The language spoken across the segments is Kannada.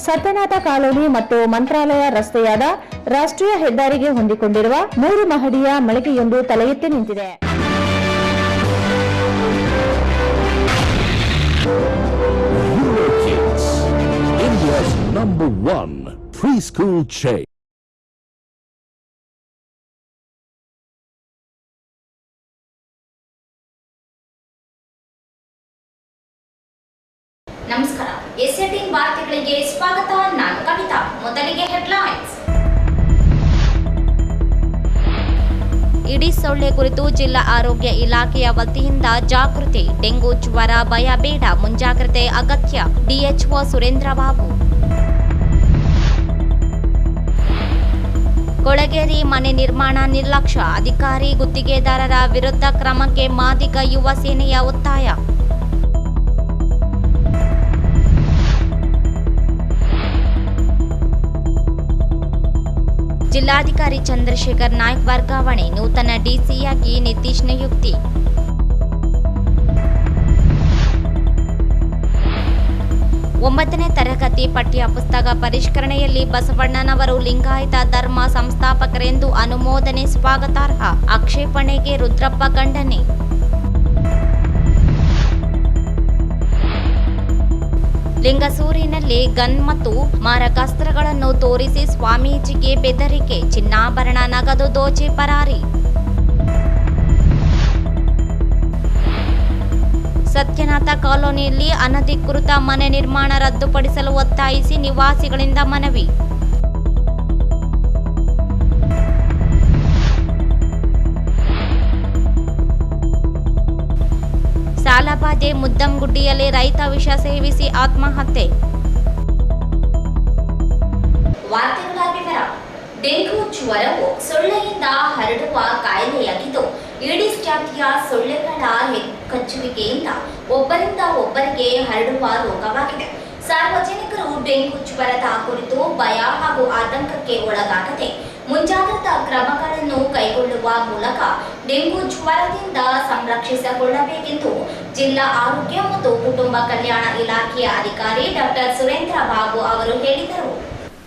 ಸತ್ಯನಾಥ ಕಾಲೋನಿ ಮತ್ತು ಮಂತ್ರಾಲಯ ರಸ್ತೆಯಾದ ರಾಷ್ಟ್ರೀಯ ಹೆದ್ದಾರಿಗೆ ಹೊಂದಿಕೊಂಡಿರುವ 3 ಮಹಡಿಯ ಮಳಿಗೆಯೊಂದು ತಲೆ ಎತ್ತಿ ನಿಂತಿದೆ. India's #1 preschool chain. ನಮಸ್ಕಾರ. ಎಸ್18 ವಾರ್ತೆಗಳಿಗೆ ಸ್ವಾಗತ. ನಾನು ಕವಿತಾ. ಮೊದಲಿಗೆ ಹೆಡ್ಲೈನ್ಸ್. ಈಡಿಸ್ ಸೊಳ್ಳೆ ಕುರಿತು ಜಿಲ್ಲಾ ಆರೋಗ್ಯ ಇಲಾಖೆಯ ವತಿಯಿಂದ ಜಾಗೃತಿ. ಡೆಂಗು ಜ್ವರ ಭಯ ಬೇಡ, ಮುಂಜಾಗ್ರತೆ ಅಗತ್ಯ. ಡಿಎಚ್ಒ ಸುರೇಂದ್ರ ಬಾಬು. ಕೊಳಗೇರಿ ಮನೆ ನಿರ್ಮಾಣ ನಿರ್ಲಕ್ಷ್ಯ, ಅಧಿಕಾರಿ ಗುತ್ತಿಗೆದಾರರ ವಿರುದ್ಧ ಕ್ರಮಕ್ಕೆ ಮಾದಿಗ ಯುವ ಸೇನೆಯ ಒತ್ತಾಯ. ಜಿಲ್ಲಾಧಿಕಾರಿ ಚಂದ್ರಶೇಖರ್ ನಾಯ್ಕ್ ವರ್ಗಾವಣೆ, ನೂತನ ಡಿಸಿಯಾಗಿ ನಿತೀಶ್ ನಿಯುಕ್ತಿ. ಒಂಬತ್ತನೇ ತರಗತಿ ಪಠ್ಯ ಪುಸ್ತಕ ಪರಿಷ್ಕರಣೆಯಲ್ಲಿ ಬಸವಣ್ಣನವರು ಲಿಂಗಾಯತ ಧರ್ಮ ಸಂಸ್ಥಾಪಕರೆಂದು ಅನುಮೋದನೆ ಸ್ವಾಗತಾರ್ಹ, ಆಕ್ಷೇಪಣೆಗೆ ರುದ್ರಪ್ಪ ಖಂಡನೆ. ಲಿಂಗಸೂರಿನಲ್ಲಿ ಗನ್ ಮತ್ತು ಮಾರಕಾಸ್ತ್ರಗಳನ್ನು ತೋರಿಸಿ ಸ್ವಾಮೀಜಿಗೆ ಬೆದರಿಕೆ, ಚಿನ್ನಾಭರಣ ನಗದು ದೋಚಿ ಪರಾರಿ. ಸತ್ಯನಾಥ ಕಾಲೋನಿಯಲ್ಲಿ ಅನಧಿಕೃತ ಮನೆ ನಿರ್ಮಾಣ ರದ್ದುಪಡಿಸಲು ಒತ್ತಾಯಿಸಿ ನಿವಾಸಿಗಳಿಂದ ಮನವಿ. ಸಾಲಬಾಧೆ, ಮುದ್ದಮ್ಗುಡ್ಡಿಯಲ್ಲಿ ರೈತ ವಿಷ ಸೇವಿಸಿ ಆತ್ಮಹತ್ಯೆ. ವಾರ್ತೆಗಳ ವಿವರ. ಡೆಂಗು ಜ್ವರವು ಸೊಳ್ಳೆಯಿಂದ ಹರಡುವ ಕಾಯಿಲೆಯಾಗಿದ್ದು, ಈಡಿಸ್ ಜಾತಿಯ ಸೊಳ್ಳೆಗಳ ಕಚ್ಚುವಿಕೆಯಿಂದ ಒಬ್ಬರಿಂದ ಒಬ್ಬರಿಗೆ ಹರಡುವ ರೋಗವಾಗಿದೆ. ಸಾರ್ವಜನಿಕರು ಡೆಂಗು ಜ್ವರದ ಕುರಿತು ಭಯ ಹಾಗೂ ಆತಂಕಕ್ಕೆ ಒಳಗಾಗದೆ ಮುಂಜಾಗ್ರತಾ ಕ್ರಮಗಳನ್ನು ಕೈಗೊಳ್ಳುವ ಮೂಲಕ ಡೆಂಗು ಜ್ವರದಿಂದ ಸಂರಕ್ಷಿಸಿಕೊಳ್ಳಬೇಕೆಂದು ಜಿಲ್ಲಾ ಆರೋಗ್ಯ ಮತ್ತು ಕುಟುಂಬ ಕಲ್ಯಾಣ ಇಲಾಖೆಯ ಅಧಿಕಾರಿ ಡಾಕ್ಟರ್ ಸುರೇಂದ್ರ ಬಾಬು ಅವರು ಹೇಳಿದರು.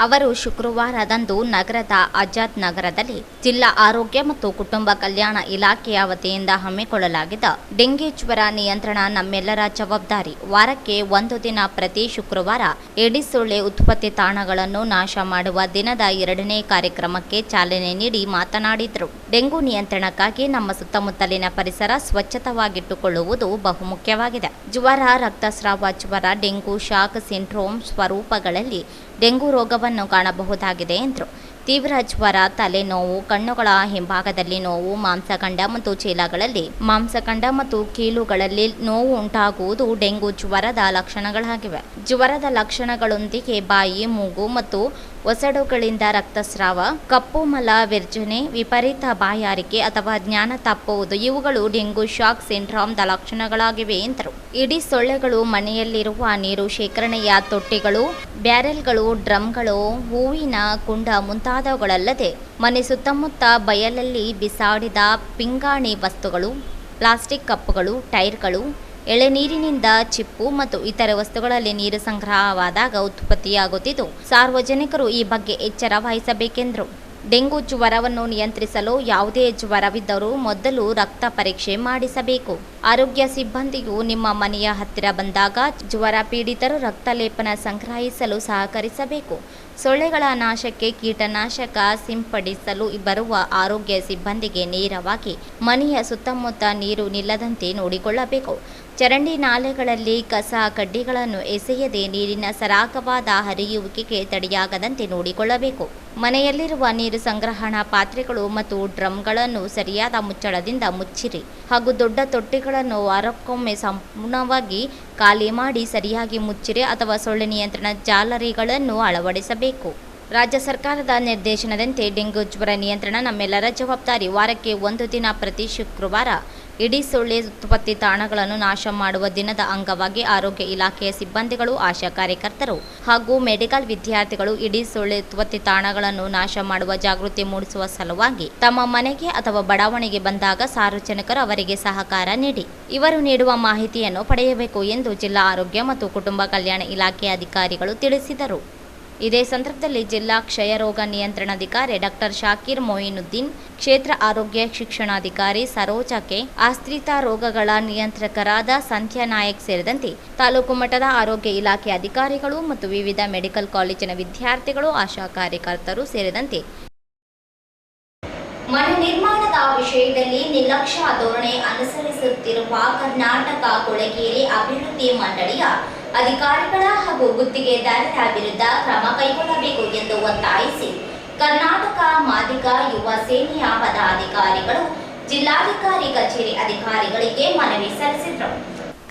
ಅವರು ಶುಕ್ರವಾರದಂದು ನಗರದ ಆಜಾದ್ ನಗರದಲ್ಲಿ ಜಿಲ್ಲಾ ಆರೋಗ್ಯ ಮತ್ತು ಕುಟುಂಬ ಕಲ್ಯಾಣ ಇಲಾಖೆಯ ವತಿಯಿಂದ ಹಮ್ಮಿಕೊಳ್ಳಲಾಗಿದ್ದ ಡೆಂಗಿ ಜ್ವರ ನಿಯಂತ್ರಣ ನಮ್ಮೆಲ್ಲರ ಜವಾಬ್ದಾರಿ ವಾರಕ್ಕೆ ಒಂದು ದಿನ ಪ್ರತಿ ಶುಕ್ರವಾರ ಏಡಿಸ್ ಸೊಳ್ಳೆ ಉತ್ಪತ್ತಿ ತಾಣಗಳನ್ನು ನಾಶ ಮಾಡುವ ದಿನದ 2ನೇ ಕಾರ್ಯಕ್ರಮಕ್ಕೆ ಚಾಲನೆ ನೀಡಿ ಮಾತನಾಡಿದರು. ಡೆಂಗು ನಿಯಂತ್ರಣಕ್ಕಾಗಿ ನಮ್ಮ ಸುತ್ತಮುತ್ತಲಿನ ಪರಿಸರ ಸ್ವಚ್ಛತವಾಗಿಟ್ಟುಕೊಳ್ಳುವುದು ಬಹುಮುಖ್ಯವಾಗಿದೆ. ಜ್ವರ, ರಕ್ತಸ್ರಾವ ಜ್ವರ, ಡೆಂಗು ಶಾಕ್ ಸಿಂಡ್ರೋಮ್ ಸ್ವರೂಪಗಳಲ್ಲಿ ಡೆಂಗು ರೋಗವನ್ನು ಕಾಣಬಹುದಾಗಿದೆ ಎಂದರು. ತೀವ್ರ ಜ್ವರ, ತಲೆನೋವು, ಕಣ್ಣುಗಳ ಹಿಂಭಾಗದಲ್ಲಿ ನೋವು, ಮಾಂಸಖಂಡ ಮತ್ತು ಚೀಲಗಳಲ್ಲಿ ಮಾಂಸಖಂಡ ಮತ್ತು ಕೀಲುಗಳಲ್ಲಿ ನೋವು ಉಂಟಾಗುವುದು ಡೆಂಗು ಜ್ವರದ ಲಕ್ಷಣಗಳಾಗಿವೆ. ಜ್ವರದ ಲಕ್ಷಣಗಳೊಂದಿಗೆ ಬಾಯಿ, ಮೂಗು ಮತ್ತು ಒಸಡುಗಳಿಂದ ರಕ್ತಸ್ರಾವ, ಕಪ್ಪು ಮಲ ವಿರ್ಜನೆ, ವಿಪರೀತ ಬಾಯಾರಿಕೆ ಅಥವಾ ಜ್ಞಾನ ತಪ್ಪುವುದು ಇವುಗಳು ಡೆಂಗು ಶಾಕ್ ಸಿಂಡ್ರೋಮ್ದ ಲಕ್ಷಣಗಳಾಗಿವೆ ಎಂದರು. ಇಡೀ ಸೊಳ್ಳೆಗಳು ಮನೆಯಲ್ಲಿರುವ ನೀರು ಶೇಖರಣೆಯ ತೊಟ್ಟಿಗಳು, ಬ್ಯಾರೆಲ್ಗಳು, ಡ್ರಮ್ಗಳು, ಹೂವಿನ ಕುಂಡ ಮುಂತಾದವುಗಳಲ್ಲದೆ ಮನೆ ಸುತ್ತಮುತ್ತ ಬಯಲಲ್ಲಿ ಬಿಸಾಡಿದ ಪಿಂಗಾಣಿ ವಸ್ತುಗಳು, ಪ್ಲಾಸ್ಟಿಕ್ ಕಪ್ಪುಗಳು, ಟೈರ್ಗಳು, ಎಳೆನೀರಿನಿಂದ ಚಿಪ್ಪು ಮತ್ತು ಇತರೆ ವಸ್ತುಗಳಲ್ಲಿ ನೀರು ಸಂಗ್ರಹವಾದಾಗ ಉತ್ಪತ್ತಿಯಾಗುತ್ತಿದ್ದು, ಸಾರ್ವಜನಿಕರು ಈ ಬಗ್ಗೆ ಎಚ್ಚರ ವಹಿಸಬೇಕೆಂದರು. ಡೆಂಗು ಜ್ವರವನ್ನು ನಿಯಂತ್ರಿಸಲು ಯಾವುದೇ ಜ್ವರವಿದ್ದರೂ ಮೊದಲು ರಕ್ತ ಪರೀಕ್ಷೆ ಮಾಡಿಸಬೇಕು. ಆರೋಗ್ಯ ಸಿಬ್ಬಂದಿಯು ನಿಮ್ಮ ಮನೆಯ ಹತ್ತಿರ ಬಂದಾಗ ಜ್ವರ ಪೀಡಿತರು ರಕ್ತ ಲೇಪನ ಸಂಗ್ರಹಿಸಲು ಸಹಕರಿಸಬೇಕು. ಸೊಳ್ಳೆಗಳ ನಾಶಕ್ಕೆ ಕೀಟನಾಶಕ ಸಿಂಪಡಿಸಲು ಬರುವ ಆರೋಗ್ಯ ಸಿಬ್ಬಂದಿಗೆ ನೇರವಾಗಿ ಮನೆಯ ಸುತ್ತಮುತ್ತ ನೀರು ನಿಲ್ಲದಂತೆ ನೋಡಿಕೊಳ್ಳಬೇಕು. ಚರಂಡಿ ನಾಲೆಗಳಲ್ಲಿ ಕಸ ಕಡ್ಡಿಗಳನ್ನು ಎಸೆಯದೆ ನೀರಿನ ಸರಾಗವಾದ ಹರಿಯುವಿಕೆಗೆ ತಡೆಯಾಗದಂತೆ ನೋಡಿಕೊಳ್ಳಬೇಕು. ಮನೆಯಲ್ಲಿರುವ ನೀರು ಸಂಗ್ರಹಣಾ ಪಾತ್ರೆಗಳು ಮತ್ತು ಡ್ರಮ್ಗಳನ್ನು ಸರಿಯಾದ ಮುಚ್ಚಳದಿಂದ ಮುಚ್ಚಿರಿ ಹಾಗೂ ದೊಡ್ಡ ತೊಟ್ಟಿಗಳನ್ನು ವಾರಕ್ಕೊಮ್ಮೆ ಸಂಪೂರ್ಣವಾಗಿ ಖಾಲಿ ಮಾಡಿ ಸರಿಯಾಗಿ ಮುಚ್ಚಿರಿ ಅಥವಾ ಸೊಳ್ಳೆ ನಿಯಂತ್ರಣ ಜಾಲರಿಗಳನ್ನು ಅಳವಡಿಸಬೇಕು. ರಾಜ್ಯ ಸರ್ಕಾರದ ನಿರ್ದೇಶನದಂತೆ ಡೆಂಗು ಜ್ವರ ನಿಯಂತ್ರಣ ನಮ್ಮೆಲ್ಲರ ಜವಾಬ್ದಾರಿ. ವಾರಕ್ಕೆ ಒಂದು ದಿನ ಪ್ರತಿ ಶುಕ್ರವಾರ ಇಡೀ ಸೊಳ್ಳೆ ಉತ್ಪತ್ತಿ ತಾಣಗಳನ್ನು ನಾಶ ಮಾಡುವ ದಿನದ ಅಂಗವಾಗಿ ಆರೋಗ್ಯ ಇಲಾಖೆಯ ಸಿಬ್ಬಂದಿಗಳು, ಆಶಾ ಕಾರ್ಯಕರ್ತರು ಹಾಗೂ ಮೆಡಿಕಲ್ ವಿದ್ಯಾರ್ಥಿಗಳು ಇಡೀ ಸೊಳ್ಳೆ ಉತ್ಪತ್ತಿ ತಾಣಗಳನ್ನು ನಾಶ ಮಾಡುವ ಜಾಗೃತಿ ಮೂಡಿಸುವ ಸಲುವಾಗಿ ತಮ್ಮ ಮನೆಗೆ ಅಥವಾ ಬಡಾವಣೆಗೆ ಬಂದಾಗ ಸಾರ್ವಜನಿಕರು ಅವರಿಗೆ ಸಹಕಾರ ನೀಡಿ ಇವರು ನೀಡುವ ಮಾಹಿತಿಯನ್ನು ಪಡೆಯಬೇಕು ಎಂದು ಜಿಲ್ಲಾ ಆರೋಗ್ಯ ಮತ್ತು ಕುಟುಂಬ ಕಲ್ಯಾಣ ಇಲಾಖೆಯ ಅಧಿಕಾರಿಗಳು ತಿಳಿಸಿದರು. ಇದೇ ಸಂದರ್ಭದಲ್ಲಿ ಜಿಲ್ಲಾ ಕ್ಷಯರೋಗ ನಿಯಂತ್ರಣಾಧಿಕಾರಿ ಡಾಕ್ಟರ್ ಶಾಕೀರ್ ಮೊಯಿನುದ್ದೀನ್, ಕ್ಷೇತ್ರ ಆರೋಗ್ಯ ಶಿಕ್ಷಣಾಧಿಕಾರಿ ಸರೋಜಾ ಕೆ, ಆಶ್ರಿತ ರೋಗಗಳ ನಿಯಂತ್ರಕರಾದ ಸಂಧ್ಯಾ ನಾಯಕ್ ಸೇರಿದಂತೆ ತಾಲೂಕು ಮಟ್ಟದ ಆರೋಗ್ಯ ಇಲಾಖೆ ಅಧಿಕಾರಿಗಳು ಮತ್ತು ವಿವಿಧ ಮೆಡಿಕಲ್ ಕಾಲೇಜಿನ ವಿದ್ಯಾರ್ಥಿಗಳು, ಆಶಾ ಕಾರ್ಯಕರ್ತರು ಸೇರಿದಂತೆ ಮನೆ ನಿರ್ಮಾಣದ ವಿಷಯದಲ್ಲಿ ನಿರ್ಲಕ್ಷ್ಯ ಧೋರಣೆ ಅನುಸರಿಸುತ್ತಿರುವ ಕರ್ನಾಟಕ ಕೊಳಗೇರಿ ಅಭಿವೃದ್ಧಿ ಮಂಡಳಿಯ ಅಧಿಕಾರಿಗಳ ಹಾಗೂ ಗುತ್ತಿಗೆದಾರರ ವಿರುದ್ಧ ಕ್ರಮ ಕೈಗೊಳ್ಳಬೇಕು ಎಂದು ಒತ್ತಾಯಿಸಿ ಕರ್ನಾಟಕ ಮಾದಿಗ ಯುವ ಸೇನೆಯ ಪದಾಧಿಕಾರಿಗಳು ಜಿಲ್ಲಾಧಿಕಾರಿ ಕಚೇರಿ ಅಧಿಕಾರಿಗಳಿಗೆ ಮನವಿ ಸಲ್ಲಿಸಿದರು.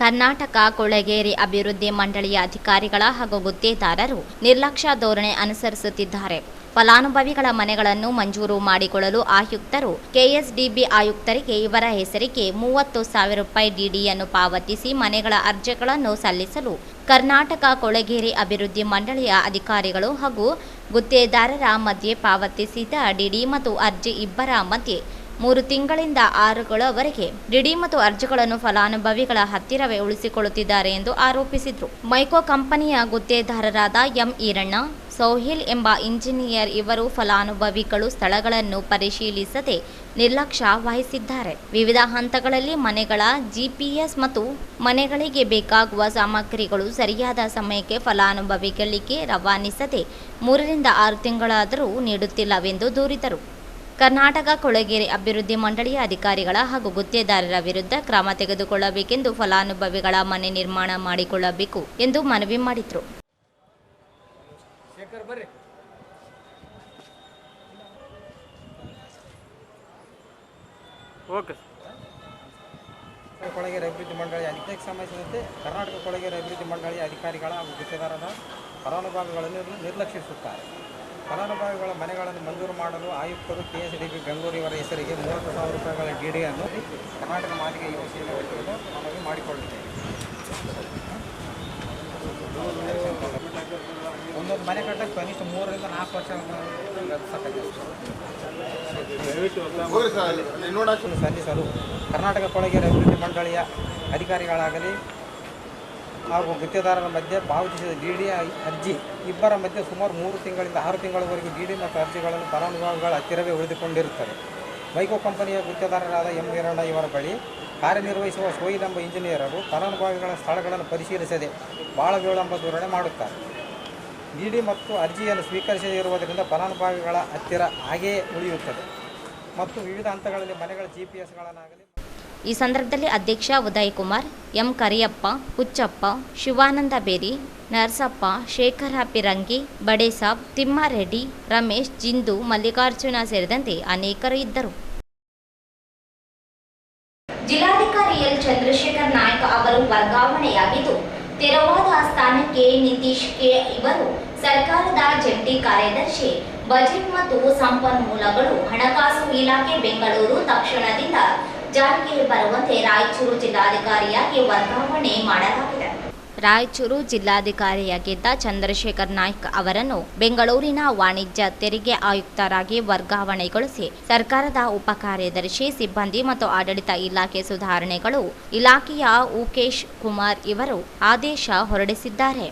ಕರ್ನಾಟಕ ಕೊಳಗೇರಿ ಅಭಿವೃದ್ಧಿ ಮಂಡಳಿಯ ಅಧಿಕಾರಿಗಳ ಹಾಗೂ ಗುತ್ತಿಗೆದಾರರು ನಿರ್ಲಕ್ಷ್ಯ ಧೋರಣೆ ಅನುಸರಿಸುತ್ತಿದ್ದಾರೆ. ಫಲಾನುಭವಿಗಳ ಮನೆಗಳನ್ನು ಮಂಜೂರು ಮಾಡಿಕೊಳ್ಳಲು ಆಯುಕ್ತರು ಕೆಎಸ್ಡಿಬಿ ಆಯುಕ್ತರಿಗೆ ಇವರ ಹೆಸರಿಗೆ 30,000 ರೂಪಾಯಿ ಡಿಡಿಯನ್ನು ಪಾವತಿಸಿ ಮನೆಗಳ ಅರ್ಜಿಗಳನ್ನು ಸಲ್ಲಿಸಲು ಕರ್ನಾಟಕ ಕೊಳಗೇರಿ ಅಭಿವೃದ್ಧಿ ಮಂಡಳಿಯ ಅಧಿಕಾರಿಗಳು ಹಾಗೂ ಗುತ್ತಿಗೆದಾರರ ಮಧ್ಯೆ ಪಾವತಿಸಿದ ಡಿಡಿ ಮತ್ತು ಅರ್ಜಿ ಇಬ್ಬರ ಮಧ್ಯೆ 3 ತಿಂಗಳಿಂದ 6ಗಳವರೆಗೆ ಡಿಡಿ ಮತ್ತು ಅರ್ಜಿಗಳನ್ನು ಫಲಾನುಭವಿಗಳ ಹತ್ತಿರವೇ ಉಳಿಸಿಕೊಳ್ಳುತ್ತಿದ್ದಾರೆ ಎಂದು ಆರೋಪಿಸಿದರು. ಮೈಕೋ ಕಂಪನಿಯ ಗುತ್ತಿಗೆದಾರರಾದ ಎಂ ಈರಣ್ಣ, ಸೌಹಿಲ್ ಎಂಬ ಇಂಜಿನಿಯರ್ ಇವರು ಫಲಾನುಭವಿಗಳು ಸ್ಥಳಗಳನ್ನು ಪರಿಶೀಲಿಸದೆ ನಿರ್ಲಕ್ಷ್ಯ ವಹಿಸಿದ್ದಾರೆ. ವಿವಿಧ ಹಂತಗಳಲ್ಲಿ ಮನೆಗಳ ಜಿಪಿಎಸ್ ಮತ್ತು ಮನೆಗಳಿಗೆ ಬೇಕಾಗುವ ಸಾಮಗ್ರಿಗಳು ಸರಿಯಾದ ಸಮಯಕ್ಕೆ ಫಲಾನುಭವಿಗಳಿಗೆ ರವಾನಿಸದೆ 3 ರಿಂದ 6 ತಿಂಗಳಾದರೂ ನೀಡುತ್ತಿಲ್ಲವೆಂದು ದೂರಿದರು. ಕರ್ನಾಟಕ ಕೊಳಗೇರಿ ಅಭಿವೃದ್ಧಿ ಮಂಡಳಿಯ ಅಧಿಕಾರಿಗಳ ಹಾಗೂ ಗುತ್ತಿಗೆದಾರರ ವಿರುದ್ಧ ಕ್ರಮ ತೆಗೆದುಕೊಳ್ಳಬೇಕೆಂದು ಫಲಾನುಭವಿಗಳ ಮನೆ ನಿರ್ಮಾಣ ಮಾಡಿಕೊಳ್ಳಬೇಕು ಎಂದು ಮನವಿ ಮಾಡಿದರು. ಕೊಳಗೇರಿ ಅಭಿವೃದ್ಧಿ ಮಂಡಳಿಯ ಇದಕ್ಕೆ ಸಂಬಂಧಿಸಿದಂತೆ ಕರ್ನಾಟಕ ಕೊಳಗೇರಿ ಅಭಿವೃದ್ಧಿ ಮಂಡಳಿಯ ಅಧಿಕಾರಿಗಳ ಹಾಗೂ ಗುತ್ತಿಗೆದಾರರ ಫಲಾನುಭವಿಗಳನ್ನು ನಿರ್ಲಕ್ಷಿಸುತ್ತಾರೆ. ಫಲಾನುಭವಿಗಳ ಮನೆಗಳನ್ನು ಮಂಜೂರು ಮಾಡಲು ಆಯುಕ್ತರು ಕೆಎಸ್ಡಿಬಿ ಬೆಂಗಳೂರು ಇವರ ಹೆಸರಿಗೆ 30,000 ರೂಪಾಯಿಗಳ ಡಿಡಿಯನ್ನು ಕರ್ನಾಟಕ ಮಾದಿಗ ಯುವ ಸೇನೆ ವತಿಯಿಂದ ಮನವಿ ಮಾಡಿಕೊಳ್ಳುತ್ತೇವೆ. ಒಂದೊಂದು ಮನೆ ಕಟ್ಟಕ್ಕೆ ಕನಿಷ್ಠ 3 ರಿಂದ 4 ವರ್ಷ ಸಲ್ಲಿಸಲು ಕರ್ನಾಟಕ ಕೊಳಗೇರಿ ಅಭಿವೃದ್ಧಿ ಮಂಡಳಿಯ ಅಧಿಕಾರಿಗಳಾಗಲಿ ಹಾಗೂ ಗುತ್ತಿಗೆದಾರರ ಮಧ್ಯೆ ಪಾವತಿಸಿದ ಡಿಡಿ ಅರ್ಜಿ ಇಬ್ಬರ ಮಧ್ಯೆ ಸುಮಾರು 3 ತಿಂಗಳಿಂದ 6 ತಿಂಗಳವರೆಗೆ ಡಿಡಿ ಮತ್ತು ಅರ್ಜಿಗಳನ್ನು ಫಲಾನುಭವಿಗಳ ಹತ್ತಿರವೇ ಉಳಿದುಕೊಂಡಿರುತ್ತವೆ. ಮೈಕೋ ಕಂಪನಿಯ ಗುತ್ತಿಗೆದಾರರಾದ ಎಂ ಈರಣ್ಣ ಇವರ ಬಳಿ ಕಾರ್ಯನಿರ್ವಹಿಸುವ ಸೋಹಿಲ್ ಎಂಬ ಇಂಜಿನಿಯರರು ಫಲಾನುಭವಿಗಳ ಸ್ಥಳಗಳನ್ನು ಪರಿಶೀಲಿಸದೆ ಭಾಳ ವಿಳಂಬ ಧೋರಣೆ ಮಾಡುತ್ತಾರೆ. ಡಿಡಿ ಮತ್ತು ಅರ್ಜಿಯನ್ನು ಸ್ವೀಕರಿಸದೇ ಇರುವುದರಿಂದ ಫಲಾನುಭವಿಗಳ ಹತ್ತಿರ ಹಾಗೆಯೇ ಉಳಿಯುತ್ತದೆ ಮತ್ತು ವಿವಿಧ ಹಂತಗಳಲ್ಲಿ ಮನೆಗಳ ಜಿಪಿಎಸ್ಗಳನ್ನಾಗಲಿ. ಈ ಸಂದರ್ಭದಲ್ಲಿ ಅಧ್ಯಕ್ಷ ಉದಯ್ ಕುಮಾರ್, ಎಂ ಕರಿಯಪ್ಪ, ಹುಚ್ಚಪ್ಪ, ಶಿವಾನಂದ ಬೇರಿ, ನರಸಪ್ಪ, ಶೇಖರ ಪಿರಂಗಿ, ಬಡೇಸಾಬ್, ತಿಮ್ಮಾರೆಡ್ಡಿ, ರಮೇಶ್, ಜಿಂದು, ಮಲ್ಲಿಕಾರ್ಜುನ ಸೇರಿದಂತೆ ಅನೇಕರು ಇದ್ದರು. ಜಿಲ್ಲಾಧಿಕಾರಿ ಎಲ್ ಚಂದ್ರಶೇಖರ್ ನಾಯಕ್ ಅವರು ವರ್ಗಾವಣೆಯಾಗಿದ್ದು ತೆರವಾದ ಸ್ಥಾನಕ್ಕೆ ನಿತೀಶ್ ಕೆ ಇವರು ಸರ್ಕಾರದ ಜಂಟಿ ಕಾರ್ಯದರ್ಶಿ, ಬಜೆಟ್ ಮತ್ತು ಸಂಪನ್ಮೂಲಗಳು, ಹಣಕಾಸು ಇಲಾಖೆ ಬೆಂಗಳೂರು ತಕ್ಷಣದಿಂದ ಜಾರಿಗೆ ಬರುವಂತೆ ರಾಯಚೂರು ಜಿಲ್ಲಾಧಿಕಾರಿಯಾಗಿ ವರ್ಗಾವಣೆ ಮಾಡಲಾಗಿದೆ. ರಾಯಚೂರು ಜಿಲ್ಲಾಧಿಕಾರಿಯಾಗಿದ್ದ ಚಂದ್ರಶೇಖರ್ ನಾಯ್ಕ್ ಅವರನ್ನು ಬೆಂಗಳೂರಿನ ವಾಣಿಜ್ಯ ತೆರಿಗೆ ಆಯುಕ್ತರಾಗಿ ವರ್ಗಾವಣೆಗೊಳಿಸಿ ಸರ್ಕಾರದ ಉಪ ಕಾರ್ಯದರ್ಶಿ, ಸಿಬ್ಬಂದಿ ಮತ್ತು ಆಡಳಿತ ಇಲಾಖೆ ಸುಧಾರಣೆಗಳು ಇಲಾಖೆಯ ಉಕೇಶ್ ಕುಮಾರ್ ಇವರು ಆದೇಶ ಹೊರಡಿಸಿದ್ದಾರೆ.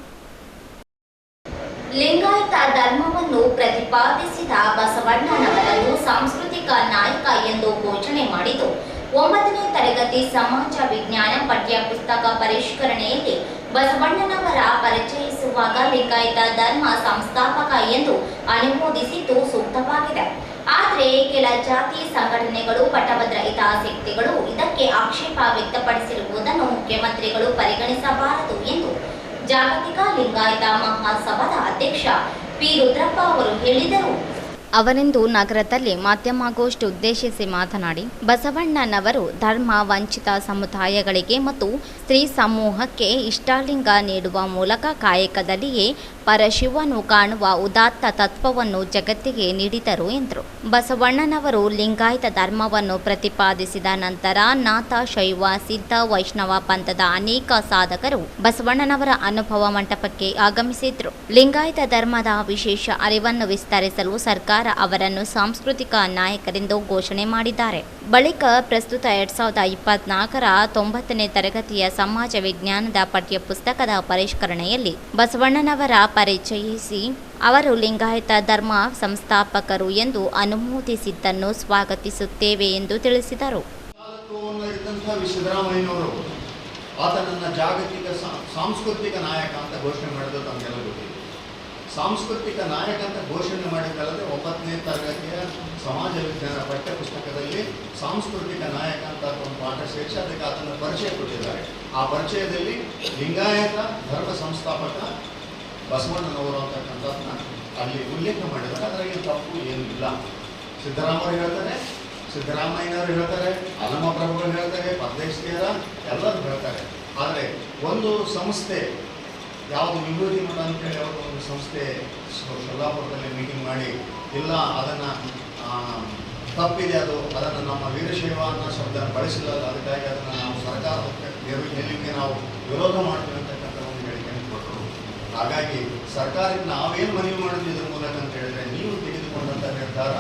ಲಿಂಗಾಯತ ಧರ್ಮವನ್ನು ಪ್ರತಿಪಾದಿಸಿದ ಬಸವಣ್ಣನವರನ್ನು ಸಾಂಸ್ಕೃತಿಕ ನಾಯಕ ಎಂದು ಘೋಷಣೆ ಮಾಡಿದ್ದು 9ನೇ ತರಗತಿ ಸಮಾಜ ವಿಜ್ಞಾನ ಪಠ್ಯ ಪುಸ್ತಕ ಪರಿಷ್ಕರಣೆಯಲ್ಲಿ ಬಸವಣ್ಣನವರ ಪರಿಚಯಿಸುವಾಗ ಲಿಂಗಾಯತ ಧರ್ಮ ಸಂಸ್ಥಾಪಕ ಎಂದು ಅನುಮೋದಿಸಿದ್ದು ಸೂಕ್ತವಾಗಿದೆ. ಆದರೆ ಕೆಲ ಜಾತಿ ಸಂಘಟನೆಗಳು, ಪಟ್ಟಭದ್ರ ಹಿತಾಸಕ್ತಿಗಳು ಇದಕ್ಕೆ ಆಕ್ಷೇಪ ವ್ಯಕ್ತಪಡಿಸಿರುವುದನ್ನು ಮುಖ್ಯಮಂತ್ರಿಗಳು ಪರಿಗಣಿಸಬಾರದು ಎಂದು ಜಾಗತಿಕ ಲಿಂಗಾಯತ ಮಹಾಸಭಾದ ಅಧ್ಯಕ್ಷ ಪಿ ರುದ್ರಪ್ಪ ಅವರು ಹೇಳಿದರು. ಅವರಿಂದು ನಗರದಲ್ಲಿ ಮಾಧ್ಯಮಗೋಷ್ಠಿ ಉದ್ದೇಶಿಸಿ ಮಾತನಾಡಿ, ಬಸವಣ್ಣನವರು ಧರ್ಮ ವಂಚಿತ ಸಮುದಾಯಗಳಿಗೆ ಮತ್ತು ಸ್ತ್ರೀ ಸಮೂಹಕ್ಕೆ ಇಷ್ಟಲಿಂಗ ನೀಡುವ ಮೂಲಕ ಕಾಯಕದಲ್ಲಿಯೇ ಪರಶಿವನು ಕಾಣುವ ಉದಾತ್ತ ತತ್ವವನ್ನು ಜಗತ್ತಿಗೆ ನೀಡಿದರು ಎಂದರು. ಬಸವಣ್ಣನವರು ಲಿಂಗಾಯತ ಧರ್ಮವನ್ನು ಪ್ರತಿಪಾದಿಸಿದ ನಂತರ ನಾಥ, ಶೈವ, ಸಿದ್ಧ, ವೈಷ್ಣವ ಪಂಥದ ಅನೇಕ ಸಾಧಕರು ಬಸವಣ್ಣನವರ ಅನುಭವ ಮಂಟಪಕ್ಕೆ ಆಗಮಿಸಿದ್ರು. ಲಿಂಗಾಯತ ಧರ್ಮದ ವಿಶೇಷ ಅರಿವನ್ನು ವಿಸ್ತರಿಸಲು ಸರ್ಕಾರ ಅವರನ್ನು ಸಾಂಸ್ಕೃತಿಕ ನಾಯಕರೆಂದು ಘೋಷಣೆ ಮಾಡಿದ್ದಾರೆ. ಬಳಿಕ ಪ್ರಸ್ತುತ 2024ರ 9ನೇ ತರಗತಿಯ ಸಮಾಜ ವಿಜ್ಞಾನದ ಪಠ್ಯ ಪುಸ್ತಕದ ಪರಿಷ್ಕರಣೆಯಲ್ಲಿ ಬಸವಣ್ಣನವರ ಪರಿಚಯಿಸಿ ಅವರು ಲಿಂಗಾಯತ ಧರ್ಮ ಸಂಸ್ಥಾಪಕರು ಎಂದು ಅನುಮೋದಿಸಿದ್ದನ್ನು ಸ್ವಾಗತಿಸುತ್ತೇವೆ ಎಂದು ತಿಳಿಸಿದರು. ಸಿದ್ದರಾಮಯ್ಯನವರು ಆತನನ್ನು ಜಾಗತಿಕ ಸಾಂಸ್ಕೃತಿಕ ನಾಯಕ ಅಂತ ಘೋಷಣೆ ಮಾಡಿದ್ದು ನಮಗೆಲ್ಲ ಗೊತ್ತಿದೆ. ಸಾಂಸ್ಕೃತಿಕ ನಾಯಕ ಅಂತ ಘೋಷಣೆ ಮಾಡಿದ್ದಲ್ಲದೆ 9ನೇ ತರಗತಿಯ ಸಮಾಜ ವಿಜ್ಞಾನ ಪಠ್ಯಪುಸ್ತಕದಲ್ಲಿ ಸಾಂಸ್ಕೃತಿಕ ನಾಯಕ ಅಂತ ಒಂದು ಪಾಠ ಸೇರಿಸಿ ಅದಕ್ಕೆ ಆತನ ಪರಿಚಯ ಕೊಟ್ಟಿದ್ದಾರೆ. ಆ ಪರಿಚಯದಲ್ಲಿ ಲಿಂಗಾಯತ ಧರ್ಮ ಸಂಸ್ಥಾಪಕ ಬಸವಣ್ಣನವರು ಅಂತಕ್ಕಂಥದ್ದನ್ನ ಅಲ್ಲಿ ಉಲ್ಲೇಖ ಮಾಡಿದ್ದಾರೆ. ಅದರಲ್ಲಿ ತಪ್ಪು ಏನೂ ಇಲ್ಲ. ಸಿದ್ದರಾಮಯ್ಯನವರು ಹೇಳ್ತಾರೆ, ಅಲ್ಲಮ ಪ್ರಭುಗಳು ಹೇಳ್ತಾರೆ, ಪರದೇಶಿಯರ ಎಲ್ಲರೂ ಹೇಳ್ತಾರೆ. ಆದರೆ ಒಂದು ಸಂಸ್ಥೆ ಯಾವುದು ವಿಭೂತಿ ಮಠ ಅಂತೇಳಿ ಅವರು ಒಂದು ಸಂಸ್ಥೆ ಸೊಲ್ಲಾಪುರದಲ್ಲಿ ಮೀಟಿಂಗ್ ಮಾಡಿ ಇಲ್ಲ ಅದನ್ನು ತಪ್ಪಿದೆ, ಅದನ್ನು ನಮ್ಮ ವೀರಶೈವ ಅನ್ನೋ ಶಬ್ದ ಬಳಸಿಲ್ಲ, ಅದಕ್ಕಾಗಿ ಅದನ್ನು ನಾವು ಸರ್ಕಾರದ ನೆರವಿಗೆ ನಾವು ವಿರೋಧ ಮಾಡ್ತೀವಿ ಅಂತಕ್ಕಂಥ ಒಂದು ಹೇಳಿಕೆಯನ್ನು ಕೊಟ್ಟರು. ಹಾಗಾಗಿ ಸರ್ಕಾರಕ್ಕೆ ನಾವೇನು ಮನವಿ ಮಾಡಿದ್ವಿ ಇದ್ರ ಮೂಲಕ ಅಂತ ಹೇಳಿದ್ರೆ, ನೀವು ತೆಗೆದುಕೊಂಡಂಥ ನಿರ್ಧಾರ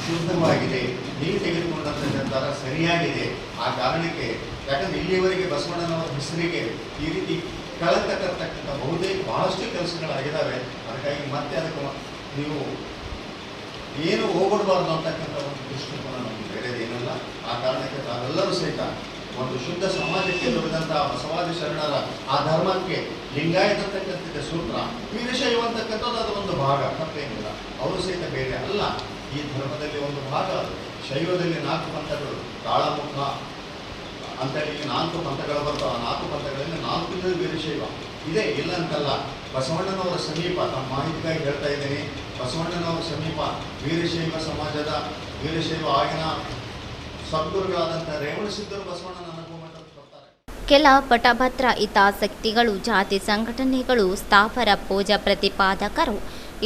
ಶುದ್ಧವಾಗಿದೆ, ನೀವು ತೆಗೆದುಕೊಂಡಂಥ ನಿರ್ಧಾರ ಸರಿಯಾಗಿದೆ. ಆ ಕಾರಣಕ್ಕೆ ಯಾಕಂದರೆ ಇಲ್ಲಿಯವರೆಗೆ ಬಸವಣ್ಣನವರ ಹೆಸರಿಗೆ ಈ ರೀತಿ ಕಳಂಕ ತರ್ತಕ್ಕಂಥ ಬಹಳಷ್ಟು ಕೆಲಸಗಳಾಗಿದ್ದಾವೆ. ಅದಕ್ಕಾಗಿ ಮತ್ತೆ ಅದಕ್ಕೆ ನೀವು ಏನು ಹೋಗ್ಬಿಡಬಾರ್ದು ಅಂತಕ್ಕಂಥ ಒಂದು ದೃಷ್ಟಿಕೋನ ನಮಗೆ ಬೇರೆದೇನಲ್ಲ. ಆ ಕಾರಣಕ್ಕೆ ತಾವೆಲ್ಲರೂ ಸಹಿತ ಒಂದು ಶುದ್ಧ ಸಮಾಜಕ್ಕೆ ದುಡಿದಂಥ ಬಸವಾದಿ ಶರಣರ ಆ ಧರ್ಮಕ್ಕೆ ಲಿಂಗಾಯತ ಅಂತಕ್ಕಂಥದ್ದು ಸೂತ್ರ, ವೀರಶೈವ ಅಂತಕ್ಕಂಥದ್ದು ಅದು ಒಂದು ಭಾಗ, ತಪ್ಪೇನಿಲ್ಲ. ಅವರು ಸಹಿತ ಬೇರೆ ಅಲ್ಲ, ಈ ಧರ್ಮದಲ್ಲಿ ಒಂದು ಭಾಗ. ಶೈವದಲ್ಲಿ 4 ಪಂಥಗಳು, ತಾಳಮುಖ ಅಂತೇಳಿ 4 ಪಂಥಗಳು ಬರ್ತಾವೆ. 4 ಪಂಥಗಳಲ್ಲಿ 4 ವೀರಶೈವ ಇದೆ, ಇಲ್ಲ ಅಂತಲ್ಲ. ಬಸವಣ್ಣನವರ ಸಮೀಪ ತಮ್ಮ ಮಾಹಿತಿಗಾಗಿ ಹೇಳ್ತಾ ಇದ್ದೀನಿ, ಬಸವಣ್ಣನವರ ಸಮೀಪ ವೀರಶೈವ ಸಮಾಜದ ವೀರಶೈವ ಆಗಿನ ಸದ್ಗುರುಗಳಾದಂಥ ರೇವಣಸಿದ್ಧರು ಬಸವಣ್ಣನ ಅನುಭವ ಬರ್ತಾರೆ. ಕೆಲ ಪಟಭದ್ರ ಹಿತಾಸಕ್ತಿಗಳು, ಜಾತಿ ಸಂಘಟನೆಗಳು, ಸ್ಥಾಪರ ಪೂಜಾ ಪ್ರತಿಪಾದಕರು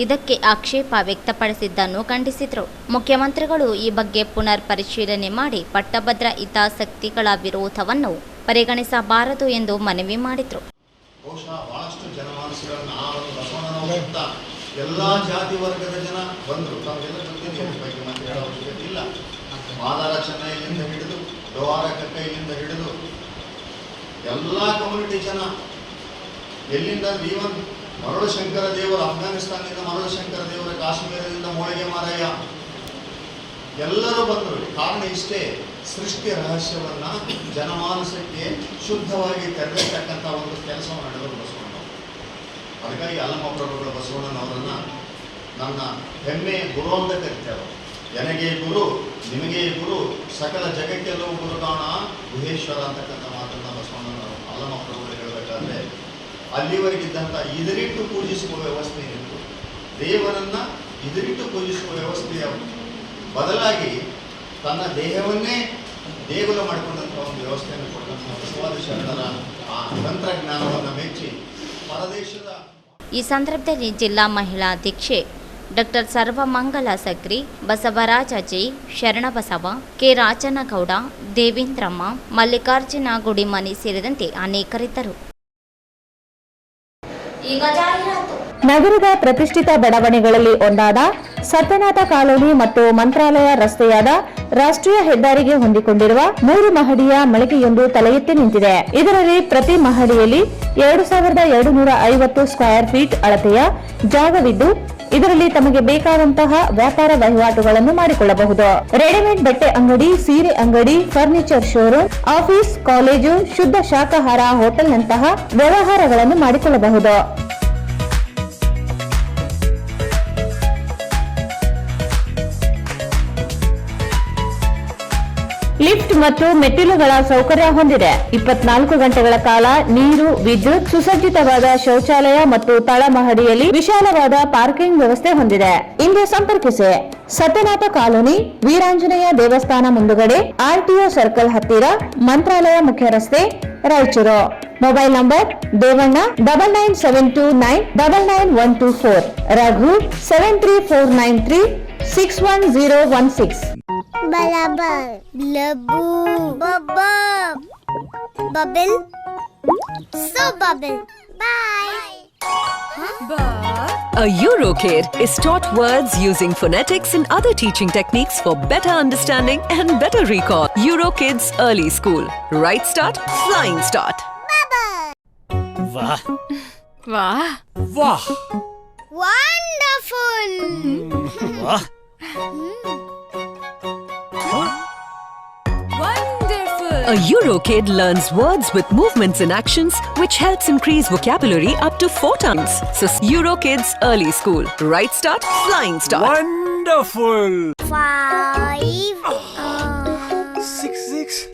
ಇದಕ್ಕೆ ಆಕ್ಷೇಪ ವ್ಯಕ್ತಪಡಿಸಿದ್ದನ್ನು ಖಂಡಿಸಿದರು. ಮುಖ್ಯಮಂತ್ರಿಗಳು ಈ ಬಗ್ಗೆ ಪುನರ್ ಪರಿಶೀಲನೆ ಮಾಡಿ ಪಟ್ಟಭದ್ರ ಹಿತಾಸಕ್ತಿಗಳ ವಿರೋಧವನ್ನು ಪರಿಗಣಿಸಬಾರದು ಎಂದು ಮನವಿ ಮಾಡಿದರು. ಬಹುಶಃ ಬಹಳಷ್ಟು ಜನಮಾನಸಗಳನ್ನ ಆ ಒಂದು ಬಸವಣ್ಣನವರಂತ ಎಲ್ಲ ಜಾತಿ ವರ್ಗದ ಜನ ಬಂದರು. ತಮಗೆಲ್ಲ ಗೊತ್ತಿದೆ, ಬಗ್ಗೆ ಮತ್ತೆ ಹೇಳೋ ಅವಶ್ಯಕತೆ ಇಲ್ಲ. ಮಾದಾರ ಚೆನ್ನೈಲಿಂದ ಹಿಡಿದು ಡೋವಾರ ಕಕ್ಕೈಲಿಂದ ಹಿಡಿದು ಎಲ್ಲ ಕಮ್ಯುನಿಟಿ ಜನ ಎಲ್ಲಿಂದ ಈವನ್ ಮರಳು ಶಂಕರ ದೇವರು ಅಫ್ಘಾನಿಸ್ತಾನದಿಂದ, ಮರಳು ಶಂಕರ ದೇವರ ಕಾಶ್ಮೀರದಿಂದ, ಮೋಳಿಗೆ ಮಾರಯ್ಯ ಎಲ್ಲರೂ ಬಂದರು. ಕಾರಣ ಇಷ್ಟೇ, ಸೃಷ್ಟಿ ರಹಸ್ಯವನ್ನ ಜನಮಾನಸಕ್ಕೆ ಶುದ್ಧವಾಗಿ ತೆರೆದಿರ್ತಕ್ಕಂಥ ಒಂದು ಕೆಲಸವನ್ನು ನಡೆದರು ಬಸವಣ್ಣನವರು. ಅದಕ್ಕಾಗಿ ಅಲ್ಲಮ ಪ್ರಭುಗಳು ಬಸವಣ್ಣನವರನ್ನ ನನ್ನ ಹೆಮ್ಮೆಯ ಗುರು ಅಂತ ಕರಿತೇವೆ. ನನಗೆ ಗುರು, ನಿಮಗೆ ಗುರು, ಸಕಲ ಜಗಕ್ಕೆಲ್ಲವೂ ಗುರುಗಾಣ ಗುಹೇಶ್ವರ ಅಂತಕ್ಕಂಥ ಮಾತನ್ನ ಬಸವಣ್ಣನವರು ಅಲ್ಲಮ ಪ್ರಭುಗಳು ಹೇಳಬೇಕಾದ್ರೆ, ಅಲ್ಲಿವರೆಗಿದ್ದಂಥ ಇದರಿಟ್ಟು ಪೂಜಿಸುವ ವ್ಯವಸ್ಥೆ ಇತ್ತು. ದೇವರನ್ನ ಇದರಿಟ್ಟು ಪೂಜಿಸುವ ವ್ಯವಸ್ಥೆಯ ಬದಲಾಗಿ ತನ್ನ ದೇಹವನ್ನೇ ದೇಗುಲ ಮಾಡಿಕೊಂಡಂಥ ಒಂದು ವ್ಯವಸ್ಥೆಯನ್ನು ಕೊಟ್ಟಂಥ ಬಸವಾದಿ ಶರಣರ ಆ ತಂತ್ರಜ್ಞಾನವನ್ನು ಮೆಚ್ಚಿ ಪರದೇಶದ. ಈ ಸಂದರ್ಭದಲ್ಲಿ ಜಿಲ್ಲಾ ಮಹಿಳಾ ಅಧ್ಯಕ್ಷೆ ಡಾಕ್ಟರ್ ಸರ್ವಮಂಗಲ ಸಕ್ರಿ, ಬಸವರಾಜ ಜೈ, ಶರಣಬಸವ, ಕೆ ರಾಜನಗೌಡ, ದೇವೇಂದ್ರಮ್ಮ, ಮಲ್ಲಿಕಾರ್ಜುನ ಗುಡಿಮನಿ ಸೇರಿದಂತೆ ಅನೇಕರಿದ್ದರು. ಈಗ ಜಾಹೀರಾತು. ನಗರದ ಪ್ರತಿಷ್ಠಿತ ಬಡಾವಣೆಗಳಲ್ಲಿ ಒಂದಾದ ಸತ್ಯನಾಥ ಕಾಲೋನಿ ಮತ್ತು ಮಂತ್ರಾಲಯ ರಸ್ತೆಯಾದ ರಾಷ್ಟ್ರೀಯ ಹೆದ್ದಾರಿಗೆ ಹೊಂದಿಕೊಂಡಿರುವ 3 ಮಹಡಿಯ ಮಳಿಗೆಯೊಂದು ತಲೆ ಎತ್ತಿ ನಿಂತಿದೆ. ಇದರಲ್ಲಿ ಪ್ರತಿ ಮಹಡಿಯಲ್ಲಿ 2250 ಸ್ಕ್ವೇರ್ ಫೀಟ್ ಅಳತೆಯ ಜಾಗವಿದ್ದು, ಇದರಲ್ಲಿ ತಮಗೆ ಬೇಕಾದಂತಹ ವ್ಯಾಪಾರ ವಹಿವಾಟುಗಳನ್ನು ಮಾಡಿಕೊಳ್ಳಬಹುದು. ರೆಡಿಮೇಡ್ ಬಟ್ಟೆ ಅಂಗಡಿ, ಸೀರೆ ಅಂಗಡಿ, ಫರ್ನಿಚರ್ ಶೋರೂಮ್, ಆಫೀಸ್, ಕಾಲೇಜು, ಶುದ್ಧ ಶಾಕಾಹಾರ ಹೋಟೆಲ್ನಂತಹ ವ್ಯವಹಾರಗಳನ್ನು ಮಾಡಿಕೊಳ್ಳಬಹುದು. ಲಿಫ್ಟ್ ಮತ್ತು ಮೆಟ್ಟಿಲುಗಳ ಸೌಕರ್ಯ ಹೊಂದಿದೆ. 24 ಗಂಟೆಗಳ ಕಾಲ ನೀರು, ವಿದ್ಯುತ್, ಸುಸಜ್ಜಿತವಾದ ಶೌಚಾಲಯ ಮತ್ತು ತಳಮಹಡಿಯಲ್ಲಿ ವಿಶಾಲವಾದ ಪಾರ್ಕಿಂಗ್ ವ್ಯವಸ್ಥೆ ಹೊಂದಿದೆ. ಇಂದು ಸಂಪರ್ಕಿಸಿ. ಸತ್ಯನಾಥ ಕಾಲೋನಿ, ವೀರಾಂಜನೇಯ ದೇವಸ್ಥಾನ ಮುಂದುಗಡೆ, ಆರ್ಟಿಒ ಸರ್ಕಲ್ ಹತ್ತಿರ, ಮಂತ್ರಾಲಯ ಮುಖ್ಯ ರಸ್ತೆ, Raichur. Mobile number Devanna 9972999124, Raghu 73493611016. Bubble, bubble, so bubble. Bye. A Eurokid is taught words using phonetics and other teaching techniques for better understanding and better recall. Eurokids Early School. Right start, flying start. Bubble. वाह वाह वाह Wonderful! A Eurokid learns words with movements and actions, which helps increase vocabulary up to 4 times. So, Eurokids Early School. Right start, flying start. Wonderful! 5, 6.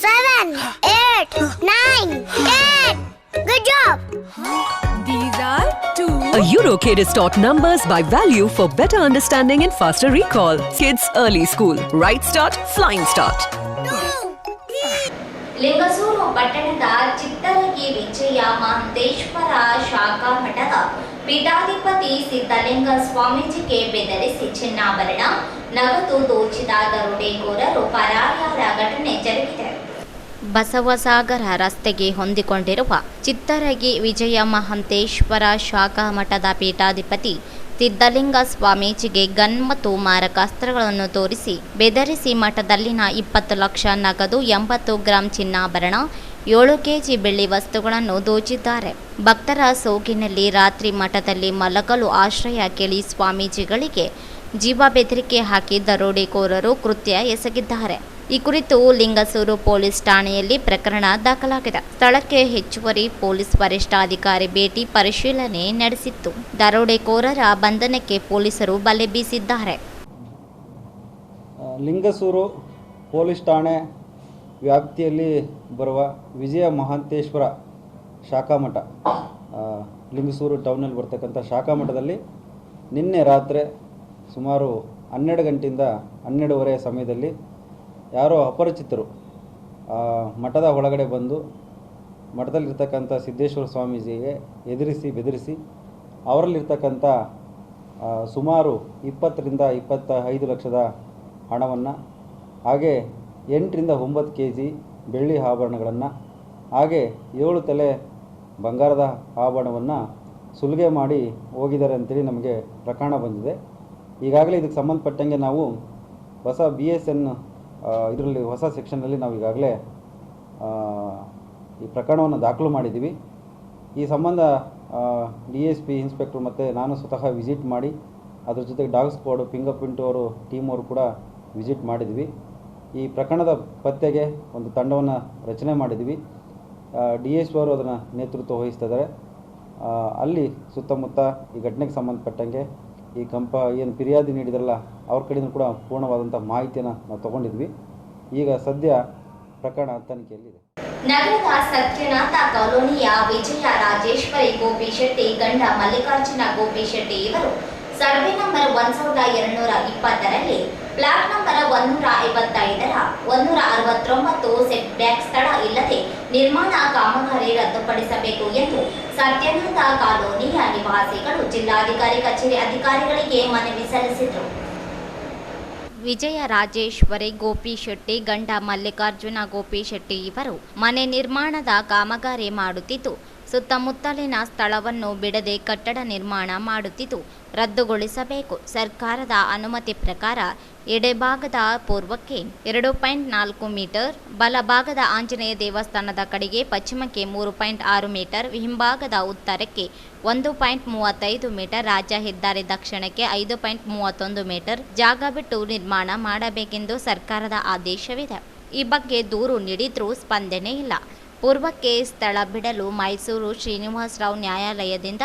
7, 8, 9, 10. Good job! A Eurokid is taught numbers by value for better understanding and faster recall. Kids Early School. Right start, flying start. Lingasuru ಪಟ್ಟಣದ ಚಿತ್ತರಗಿ ವಿಜಯ ಮಹಂತೇಶ್ವರ ಶಾಖಾ ಮಠದ ಪೀಠಾಧಿಪತಿ ಸಿದ್ದಲಿಂಗ ಸ್ವಾಮೀಜಿಗೆ ಬೆದರಿಸಿ ಚಿನ್ನಾಭರಣ ನಗದು ದೋಚಿದ ದರೋಡೆಕೋರರು ಪರಾರಿಯಾದ ಘಟನೆ ಜರುಗಿದೆ. ಬಸವಸಾಗರ ರಸ್ತೆಗೆ ಹೊಂದಿಕೊಂಡಿರುವ ಚಿತ್ತರಗಿ ವಿಜಯ ಮಹಂತೇಶ್ವರ ಶಾಖಾ ಮಠದ ಪೀಠಾಧಿಪತಿ ಸಿದ್ದಲಿಂಗ ಸ್ವಾಮೀಜಿಗೆ ಗನ್ ಮತ್ತು ಮಾರಕಾಸ್ತ್ರಗಳನ್ನು ತೋರಿಸಿ ಬೆದರಿಸಿ ಮಠದಲ್ಲಿನ 20 ಲಕ್ಷ ನಗದು 80 ಗ್ರಾಂ ಚಿನ್ನಾಭರಣ 7 ಕೆಜಿ ಬೆಳ್ಳಿ ವಸ್ತುಗಳನ್ನು ದೋಚಿದ್ದಾರೆ. ಭಕ್ತರ ಸೋಗಿನಲ್ಲಿ ರಾತ್ರಿ ಮಠದಲ್ಲಿ ಮಲಗಲು ಆಶ್ರಯ ಕೇಳಿ ಸ್ವಾಮೀಜಿಗಳಿಗೆ ಜೀವ ಬೆದರಿಕೆ ಹಾಕಿ ದರೋಡೆಕೋರರು ಕೃತ್ಯ ಎಸಗಿದ್ದಾರೆ. ಈ ಕುರಿತು ಲಿಂಗಸೂರು ಪೊಲೀಸ್ ಠಾಣೆಯಲ್ಲಿ ಪ್ರಕರಣ ದಾಖಲಾಗಿದೆ. ಸ್ಥಳಕ್ಕೆ ಹೆಚ್ಚುವರಿ ಪೊಲೀಸ್ ವರಿಷ್ಠಾಧಿಕಾರಿ ಭೇಟಿ ಪರಿಶೀಲನೆ ನಡೆಸಿತ್ತು. ದರೋಡೆಕೋರರ ಬಂಧನಕ್ಕೆ ಪೊಲೀಸರು ಬಲೆ ಬೀಸಿದ್ದಾರೆ. ಲಿಂಗಸೂರು ಪೊಲೀಸ್ ಠಾಣೆ ವ್ಯಾಪ್ತಿಯಲ್ಲಿ ಬರುವ ವಿಜಯ ಮಹಾಂತೇಶ್ವರ ಶಾಖಾ ಮಠ, ಲಿಂಗಸೂರು ಟೌನಲ್ಲಿ ಬರ್ತಕ್ಕಂಥ ಶಾಖಾ ಮಠದಲ್ಲಿ ನಿನ್ನೆ ರಾತ್ರಿ ಸುಮಾರು 12 ಗಂಟೆಯಿಂದ 12:30 ಸಮಯದಲ್ಲಿ ಯಾರೋ ಅಪರಿಚಿತರು ಮಠದ ಒಳಗಡೆ ಬಂದು ಮಠದಲ್ಲಿರ್ತಕ್ಕಂಥ ಸಿದ್ದೇಶ್ವರ ಸ್ವಾಮೀಜಿಗೆ ಬೆದರಿಸಿ ಅವರಲ್ಲಿರ್ತಕ್ಕಂಥ ಸುಮಾರು 20 ರಿಂದ 25 ಲಕ್ಷದ ಹಣವನ್ನು, ಹಾಗೆ 8 ರಿಂದ 9 ಕೆಜಿ ಬೆಳ್ಳಿ ಆಭರಣಗಳನ್ನು, ಹಾಗೆ 7 ತೊಲೆ ಬಂಗಾರದ ಆಭರಣವನ್ನು ಸುಲಿಗೆ ಮಾಡಿ ಹೋಗಿದ್ದಾರೆ ಅಂತೇಳಿ ನಮಗೆ ಪ್ರಕರಣ ಬಂದಿದೆ. ಈಗಾಗಲೇ ಇದಕ್ಕೆ ಸಂಬಂಧಪಟ್ಟಂಗೆ ನಾವು ಹೊಸ BSN ಇದರಲ್ಲಿ ಹೊಸ ಸೆಕ್ಷನ್ನಲ್ಲಿ ನಾವು ಈಗಾಗಲೇ ಈ ಪ್ರಕರಣವನ್ನು ದಾಖಲು ಮಾಡಿದ್ದೀವಿ. ಈ ಸಂಬಂಧ DSP ಇನ್ಸ್ಪೆಕ್ಟರ್ ಮತ್ತು ನಾನು ಸ್ವತಃ ವಿಸಿಟ್ ಮಾಡಿ ಅದ್ರ ಜೊತೆಗೆ ಡಾಗ್ ಸ್ಕ್ವಾಡು, ಫಿಂಗರ್ ಪ್ರಿಂಟ್ ಅವರು ಟೀಮ್ ಅವರು ಕೂಡ ವಿಸಿಟ್ ಮಾಡಿದ್ವಿ. ಈ ಪ್ರಕರಣದ ಪತ್ತೆಗೆ ಒಂದು ತಂಡವನ್ನು ರಚನೆ ಮಾಡಿದ್ವಿ. DSP ಅವರು ಅದನ್ನು ನೇತೃತ್ವ ವಹಿಸ್ತಿದ್ದಾರೆ. ಅಲ್ಲಿ ಸುತ್ತಮುತ್ತ ಈ ಘಟನೆಗೆ ಸಂಬಂಧಪಟ್ಟಂಗೆ ಈ ಏನು ಫಿರ್ಯಾದಿ ನೀಡಿದ್ರಲ್ಲ ಅವ್ರ ಕಡೆಯಿಂದ ಕೂಡ ಪೂರ್ಣವಾದಂಥ ಮಾಹಿತಿಯನ್ನು ನಾವು ತಗೊಂಡಿದ್ವಿ. ಈಗ ಸದ್ಯ ಪ್ರಕರಣ ತನಿಖೆಯಲ್ಲಿದೆ. ನಗರದ ಸತ್ಯನಾಥ ಕಾಲೋನಿಯ ವಿಜಯ ರಾಜೇಶ್ವರಿ ಗೋಪಿ ಶೆಟ್ಟಿ ಗಂಡ ಮಲ್ಲಿಕಾರ್ಜುನ ಗೋಪಿ ಶೆಟ್ಟಿ ಇವರು ಸರ್ವೆ ನಂಬರ್ 1220ರಲ್ಲಿ ಪ್ಲಾಟ್ ನಂಬರ್ 155ರ 169 ಸೆಟ್ ಬ್ಯಾಕ್ ಸ್ಥಳ ಇಲ್ಲದೆ ನಿರ್ಮಾಣ ಕಾಮಗಾರಿ ರದ್ದುಪಡಿಸಬೇಕು ಎಂದು ಸತ್ಯನಾಥ ಕಾಲೋನಿಯ ನಿವಾಸಿಗಳು ಜಿಲ್ಲಾಧಿಕಾರಿ ಕಚೇರಿ ಅಧಿಕಾರಿಗಳಿಗೆ ಮನವಿ ಸಲ್ಲಿಸಿದರು. ವಿಜಯ ರಾಜೇಶ್ವರಿ ಗೋಪಿ ಶೆಟ್ಟಿ ಗಂಡ ಮಲ್ಲಿಕಾರ್ಜುನ ಗೋಪಿ ಶೆಟ್ಟಿ ಇವರು ಮನೆ ನಿರ್ಮಾಣದ ಕಾಮಗಾರಿ ಮಾಡುತ್ತಿದ್ದು ಸುತ್ತಮುತ್ತಲಿನ ಸ್ಥಳವನ್ನು ಬಿಡದೆ ಕಟ್ಟಡ ನಿರ್ಮಾಣ ಮಾಡುತ್ತಿದ್ದು ರದ್ದುಗೊಳಿಸಬೇಕು. ಸರ್ಕಾರದ ಅನುಮತಿ ಪ್ರಕಾರ ಎಡಭಾಗದ ಪೂರ್ವಕ್ಕೆ 2.4 ಮೀಟರ್, ಬಲಭಾಗದ ಆಂಜನೇಯ ದೇವಸ್ಥಾನದ ಕಡೆಗೆ ಪಶ್ಚಿಮಕ್ಕೆ 3.6 ಮೀಟರ್, ಹಿಂಭಾಗದ ಉತ್ತರಕ್ಕೆ 1.35 ಮೀಟರ್, ರಾಜ್ಯ ಹೆದ್ದಾರಿ ದಕ್ಷಿಣಕ್ಕೆ 5.31 ಮೀಟರ್ ಜಾಗ ಬಿಟ್ಟು ನಿರ್ಮಾಣ ಮಾಡಬೇಕೆಂದು ಸರ್ಕಾರದ ಆದೇಶವಿದೆ. ಈ ಬಗ್ಗೆ ದೂರು ನೀಡಿದ್ರೂ ಸ್ಪಂದನೆ ಇಲ್ಲ. ಪೂರ್ವಕ್ಕೆ ಸ್ಥಳ ಬಿಡಲು ಮೈಸೂರು ಶ್ರೀನಿವಾಸರಾವ್ ನ್ಯಾಯಾಲಯದಿಂದ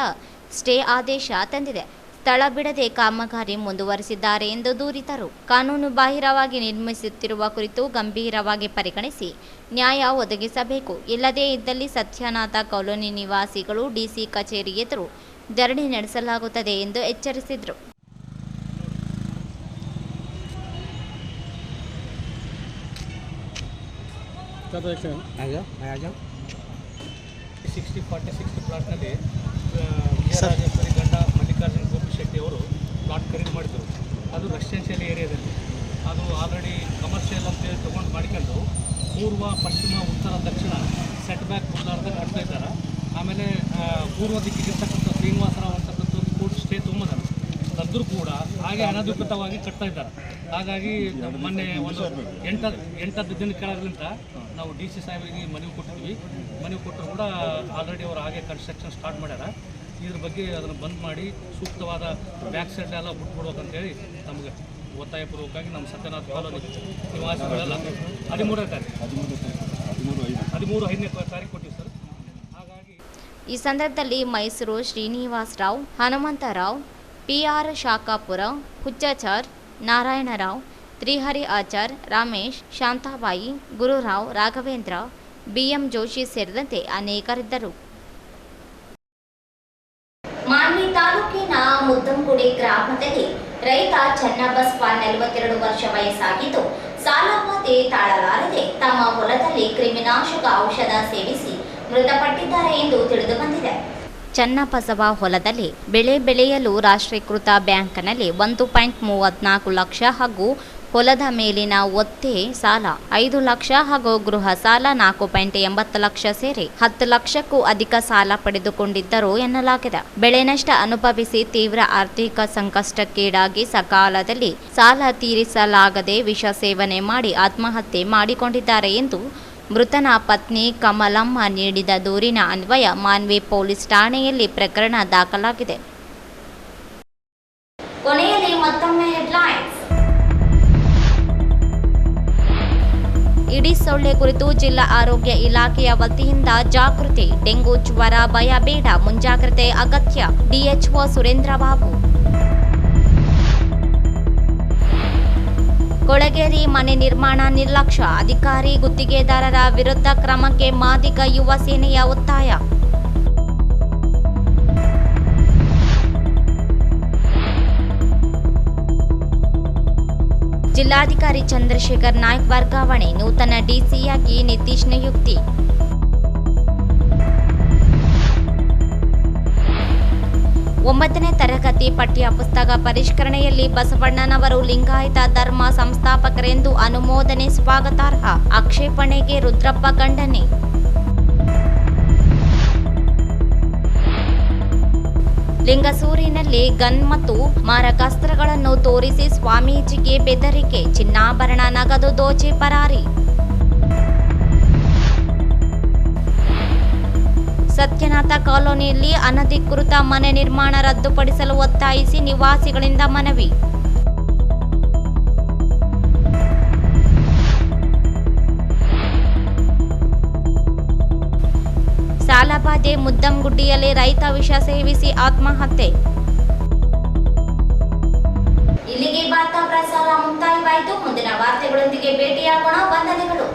ಸ್ಟೇ ಆದೇಶ ತಂದಿದೆ. ಸ್ಥಳ ಬಿಡದೆ ಕಾಮಗಾರಿ ಮುಂದುವರಿಸಿದ್ದಾರೆ ಎಂದು ದೂರಿದರು. ಕಾನೂನು ಬಾಹಿರವಾಗಿ ನಿರ್ಮಿಸುತ್ತಿರುವ ಕುರಿತು ಗಂಭೀರವಾಗಿ ಪರಿಗಣಿಸಿ ನ್ಯಾಯ ಒದಗಿಸಬೇಕು. ಇಲ್ಲದೇ ಇದ್ದಲ್ಲಿ ಸತ್ಯನಾಥ ಕಾಲೋನಿ ನಿವಾಸಿಗಳು DC ಕಚೇರಿ ಎದುರು ಧರಣಿ ನಡೆಸಲಾಗುತ್ತದೆ ಎಂದು ಎಚ್ಚರಿಸಿದರು. ಪ್ಲಾಟ್ನಲ್ಲಿ ವಿಜಯರಾಜೇಶ್ವರಿ ಗಂಡ ಮಲ್ಲಿಕಾರ್ಜುನ ಗೋಪಿ ಶೆಟ್ಟಿ ಅವರು ಪ್ಲಾಟ್ ಖರೀದಿ ಮಾಡಿದರು. ಅದು ರೆಸಿಡೆನ್ಷಿಯಲ್ ಏರಿಯಾದಲ್ಲಿ ಅದು ಆಲ್ರೆಡಿ ಕಮರ್ಷಿಯಲ್ ಅಂತೇಳಿ ತೊಗೊಂಡು ಮಾಡ್ಕೊಂಡು ಪೂರ್ವ, ಪಶ್ಚಿಮ, ಉತ್ತರ, ದಕ್ಷಿಣ ಸೆಟ್ ಬ್ಯಾಕ್ ಬುಲ್ಲಾರ್ದಾಗ ಕಟ್ತಾ ಇದ್ದಾರೆ. ಆಮೇಲೆ ಪೂರ್ವ ದಿಕ್ಕಿಗಿರ್ತಕ್ಕಂಥ ಶ್ರೀನಿವಾಸರಾವ್ ಅಂತಕ್ಕಂಥ ಕೋರ್ಟ್ ಸ್ಟೇ ತುಂಬಿದ್ದಾರೆ. ಅದ್ರೂ ಕೂಡ ಹಾಗೆ ಅನಧಿಕೃತವಾಗಿ ಕಟ್ತಾ ಇದ್ದಾರೆ. ಹಾಗಾಗಿ ಮೊನ್ನೆ ಒಂದು 8 ದಿನ ಕೆಳಗಿಂತ ನಾವು DC ಸಾಹೇಬರಿಗೆ ಮನವಿ ಕೊಟ್ಟಿದ್ವಿ. ಮನವಿ ಕೊಟ್ಟರು ಕೂಡ ಆಲ್ರೆಡಿ ಅವರು ಹಾಗೆ ಕನ್ಸ್ಟ್ರಕ್ಷನ್ ಸ್ಟಾರ್ಟ್ ಮಾಡ್ಯಾರ. ಇದ್ರ ಬಗ್ಗೆ ಅದನ್ನು ಬಂದ್ ಮಾಡಿ ಸೂಕ್ತವಾದ ಬ್ಯಾಕ್ ಸೈಡ್ ಎಲ್ಲ ಬಿಟ್ಬಿಡ್ಬೇಕಂತೇಳಿ ನಮಗೆ ಒತ್ತಾಯಪೂರ್ವಕವಾಗಿ ನಮ್ಮ ಸತ್ಯನಾಥ ಕಾಲೋನಿ ನಿವಾಸಿಗಳೆಲ್ಲ 13ನೇ ತಾರೀಕು ಕೊಟ್ಟಿವಿ ಸರ್. ಹಾಗಾಗಿ ಈ ಸಂದರ್ಭದಲ್ಲಿ ಮೈಸೂರು ಶ್ರೀನಿವಾಸರಾವ್, ಹನುಮಂತರಾವ್, PR ಶಾಖಾಪುರ, ಹುಚ್ಚಾಚಾರ್, ನಾರಾಯಣರಾವ್, ತ್ರಿಹರಿ ಆಚಾರ್, ರಮೇಶ್, ಶಾಂತಾಬಾಯಿ, ಗುರುರಾವ್, ರಾಘವೇಂದ್ರ, BM ಜೋಶಿ ಸೇರಿದಂತೆ ಅನೇಕರಿದ್ದರು. ಮಾನ್ವಿ ತಾಲೂಕಿನ ಮುದ್ದಂಗುಡಿ ಗ್ರಾಮದಲ್ಲಿ ರೈತ ಚನ್ನಬಸವ 42 ವರ್ಷ ವಯಸ್ಸಾಗಿದ್ದು ಸಾಲಬಾಧೆ ತಾಳಲಾರದೆ ತಮ್ಮ ಹೊಲದಲ್ಲಿ ಕ್ರಿಮಿನಾಶಕ ಔಷಧ ಸೇವಿಸಿ ಮೃತಪಟ್ಟಿದ್ದಾರೆ ಎಂದು ತಿಳಿದು ಬಂದಿದೆ. ಚನ್ನಬಸವ ಹೊಲದಲ್ಲಿ ಬೆಳೆ ಬೆಳೆಯಲು ರಾಷ್ಟ್ರೀಕೃತ ಬ್ಯಾಂಕ್ನಲ್ಲಿ 1.34 ಲಕ್ಷ ಹಾಗೂ ಹೊಲದ ಮೇಲಿನ ಒತ್ತೆ ಸಾಲ 5 ಲಕ್ಷ ಹಾಗೂ ಗೃಹ ಸಾಲ 4.80 ಲಕ್ಷ ಸೇರಿ 10 ಲಕ್ಷಕ್ಕೂ ಅಧಿಕ ಸಾಲ ಪಡೆದುಕೊಂಡಿದ್ದರು ಎನ್ನಲಾಗಿದೆ. ಬೆಳೆ ನಷ್ಟ ಅನುಭವಿಸಿ ತೀವ್ರ ಆರ್ಥಿಕ ಸಂಕಷ್ಟಕ್ಕೀಡಾಗಿ ಸಕಾಲದಲ್ಲಿ ಸಾಲ ತೀರಿಸಲಾಗದೆ ವಿಷ ಸೇವನೆ ಮಾಡಿ ಆತ್ಮಹತ್ಯೆ ಮಾಡಿಕೊಂಡಿದ್ದಾರೆ ಎಂದು ಮೃತನ ಪತ್ನಿ ಕಮಲಮ್ಮ ನೀಡಿದ ದೂರಿನ ಅನ್ವಯ ಮಾನ್ವಿ ಪೊಲೀಸ್ ಠಾಣೆಯಲ್ಲಿ ಪ್ರಕರಣ ದಾಖಲಾಗಿದೆ. ಕೊನೆಯಲ್ಲಿ ಮತ್ತೊಮ್ಮೆ ಹೆಡ್ಲೈನ್ಸ್. ಈಡಿಸ್ ಸೊಳ್ಳೆ ಕುರಿತು ಜಿಲ್ಲಾ ಆರೋಗ್ಯ ಇಲಾಖೆಯ ವತಿಯಿಂದ ಜಾಗೃತಿ. ಡೆಂಗು ಜ್ವರ ಭಯ ಬೇಡ, ಮುಂಜಾಗ್ರತೆ ಅಗತ್ಯ. DHO ಸುರೇಂದ್ರ ಬಾಬು. ಕೊಳಗೇರಿ ಮನೆ ನಿರ್ಮಾಣ ನಿರ್ಲಕ್ಷ್ಯ, ಅಧಿಕಾರಿ ಗುತ್ತಿಗೆದಾರರ ವಿರುದ್ಧ ಕ್ರಮಕ್ಕೆ ಮಾದಿಗ ಯುವ ಸೇನೆಯ ಒತ್ತಾಯ. ಜಿಲ್ಲಾಧಿಕಾರಿ ಚಂದ್ರಶೇಖರ್ ನಾಯ್ಕ್ ವರ್ಗಾವಣೆ, ನೂತನ DCಯಾಗಿ ನಿತೀಶ್ ನಿಯುಕ್ತಿ. ಒಂಬತ್ತನೇ ತರಗತಿ ಪಠ್ಯ ಪುಸ್ತಕ ಪರಿಷ್ಕರಣೆಯಲ್ಲಿ ಬಸವಣ್ಣನವರು ಲಿಂಗಾಯತ ಧರ್ಮ ಸಂಸ್ಥಾಪಕರೆಂದು ಅನುಮೋದನೆ ಸ್ವಾಗತಾರ್ಹ, ಆಕ್ಷೇಪಣೆಗೆ ರುದ್ರಪ್ಪ ಖಂಡನೆ. ಲಿಂಗಸೂರಿನಲ್ಲಿ ಗನ್ ಮತ್ತು ಮಾರಕಾಸ್ತ್ರಗಳನ್ನು ತೋರಿಸಿ ಸ್ವಾಮೀಜಿಗೆ ಬೆದರಿಕೆ, ಚಿನ್ನಾಭರಣ ನಗದು ದೋಚಿ ಪರಾರಿ. ಸತ್ಯನಾಥ ಕಾಲೋನಿಯಲ್ಲಿ ಅನಧಿಕೃತ ಮನೆ ನಿರ್ಮಾಣ ರದ್ದುಪಡಿಸಲು ಒತ್ತಾಯಿಸಿ ನಿವಾಸಿಗಳಿಂದ ಮನವಿ. ಸಾಲಬಾಧೆ, ಮುದ್ದಂಗುಡ್ಡಿಯಲ್ಲಿ ರೈತ ವಿಷ ಸೇವಿಸಿ ಆತ್ಮಹತ್ಯೆ. ಇಲ್ಲಿಗೆ ವಾರ್ತಾ ಪ್ರಸಾರ ಮುಕ್ತಾಯವಾಯಿತು. ಮುಂದಿನ ವಾರ್ತೆಗಳೊಂದಿಗೆ ಭೇಟಿಯಾಗೋಣ. ವಂದನೆಗಳು.